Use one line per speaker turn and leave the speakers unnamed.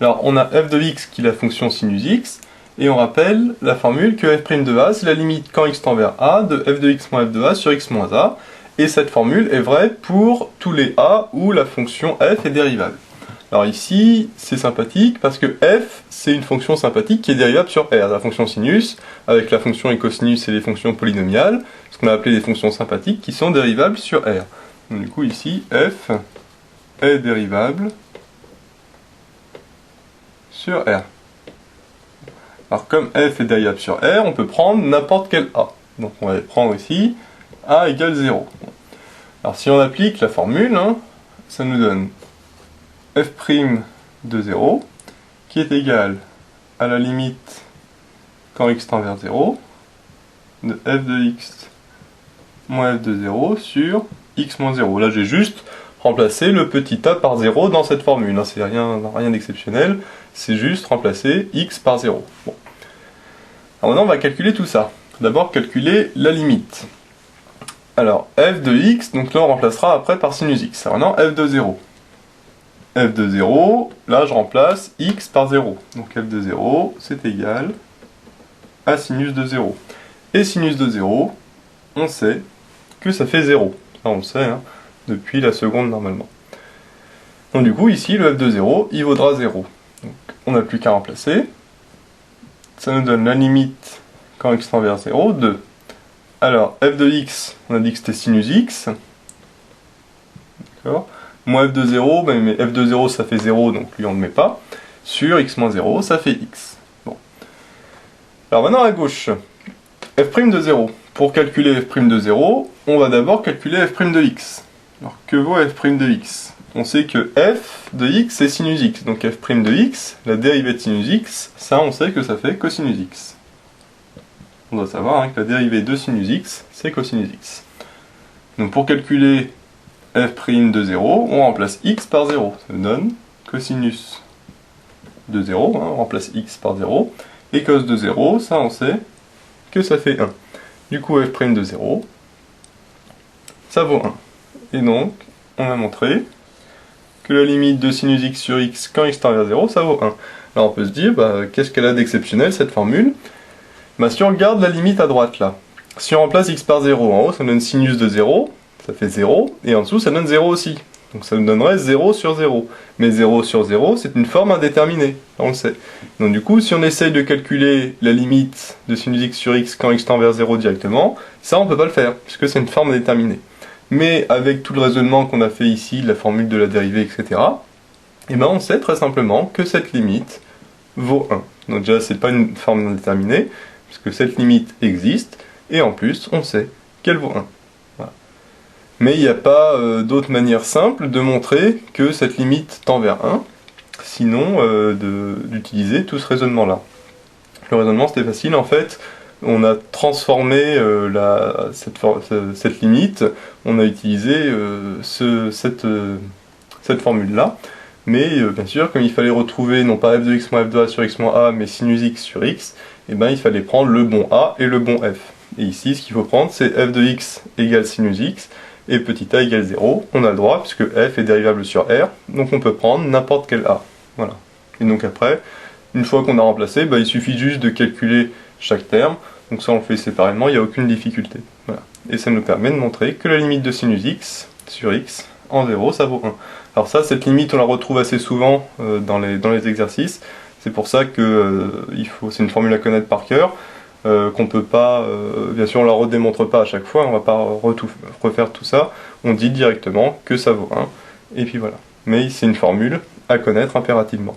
Alors on a f de x qui est la fonction sinus x, et on rappelle la formule que f' de a c'est la limite quand x tend vers a de f de x moins f de a sur x moins a, et cette formule est vraie pour tous les a où la fonction f est dérivable. Alors ici, c'est sympathique parce que f, c'est une fonction sympathique qui est dérivable sur r, la fonction sinus, avec la fonction et cosinus et les fonctions polynomiales, ce qu'on a appelé des fonctions sympathiques qui sont dérivables sur r. Donc, du coup ici, f est dérivable sur r. Alors comme f est dérivable sur r, on peut prendre n'importe quel a. Donc on va prendre ici a égale 0. Alors si on applique la formule, ça nous donne f' de 0 qui est égal à la limite quand x tend vers 0 de f de x moins f de 0 sur x moins 0. Là j'ai juste remplacé le petit a par 0 dans cette formule, c'est rien d'exceptionnel, c'est juste remplacer x par 0. Bon. Alors maintenant on va calculer tout ça. D'abord calculer la limite. Alors f de x, donc là on remplacera après par sinus x. Alors maintenant f de 0. F de 0, là je remplace x par 0. Donc f de 0, c'est égal à sinus de 0. Et sinus de 0, on sait que ça fait 0. Ça on le sait, depuis la seconde normalement. Donc du coup, ici, le f de 0, il vaudra 0. Donc on n'a plus qu'à remplacer. Ça nous donne la limite quand x tend vers 0 de... Alors, f de x, on a dit que c'était sinus x. D'accord. Moins f de 0, mais f de 0 ça fait 0, donc lui on ne met pas. Sur x moins 0, ça fait x. Bon. Alors maintenant à gauche, f' de 0. Pour calculer f' de 0, on va d'abord calculer f' de x. Alors que vaut f' de x? On sait que f de x c'est sinus x, donc f' de x, la dérivée de sinus x, ça on sait que ça fait cosinus x. On doit savoir que la dérivée de sinus x, c'est cosinus x. Donc pour calculer f' de 0, on remplace x par 0. Ça nous donne cosinus de 0, on remplace x par 0. Et cos de 0, ça on sait que ça fait 1. Du coup f' de 0, ça vaut 1. Et donc, on a montré que la limite de sinus x sur x quand x tend vers 0, ça vaut 1. Alors on peut se dire, qu'est-ce qu'elle a d'exceptionnel cette formule? Si on regarde la limite à droite là, si on remplace x par 0, en haut ça donne sinus de 0, ça fait 0, et en dessous ça donne 0 aussi. Donc ça nous donnerait 0 sur 0. Mais 0 sur 0, c'est une forme indéterminée, on le sait. Donc du coup, si on essaye de calculer la limite de sinus x sur x quand x tend vers 0 directement, ça on peut pas le faire, puisque c'est une forme indéterminée. Mais avec tout le raisonnement qu'on a fait ici, la formule de la dérivée, etc., on sait très simplement que cette limite vaut 1. Donc déjà, c'est pas une forme indéterminée, puisque cette limite existe, et en plus, on sait qu'elle vaut 1. Voilà. Mais il n'y a pas d'autre manière simple de montrer que cette limite tend vers 1, sinon d'utiliser tout ce raisonnement-là. Le raisonnement, c'était facile, en fait, on a transformé cette limite, on a utilisé cette formule-là, mais bien sûr, comme il fallait retrouver non pas f de x moins f de a sur x moins a, mais sinus x sur x, il fallait prendre le bon a et le bon f. Et ici, ce qu'il faut prendre, c'est f de x égale sinus x, et petit a égale 0. On a le droit, puisque f est dérivable sur r, donc on peut prendre n'importe quel a. Voilà. Et donc après, une fois qu'on a remplacé, il suffit juste de calculer chaque terme, donc ça on le fait séparément, il n'y a aucune difficulté. Voilà. Et ça nous permet de montrer que la limite de sinus x sur x en 0, ça vaut 1. Alors ça, cette limite, on la retrouve assez souvent dans les exercices, c'est pour ça que c'est une formule à connaître par cœur, qu'on peut pas, bien sûr on la redémontre pas à chaque fois, on va pas refaire tout ça, on dit directement que ça vaut 1, et puis voilà. Mais c'est une formule à connaître impérativement.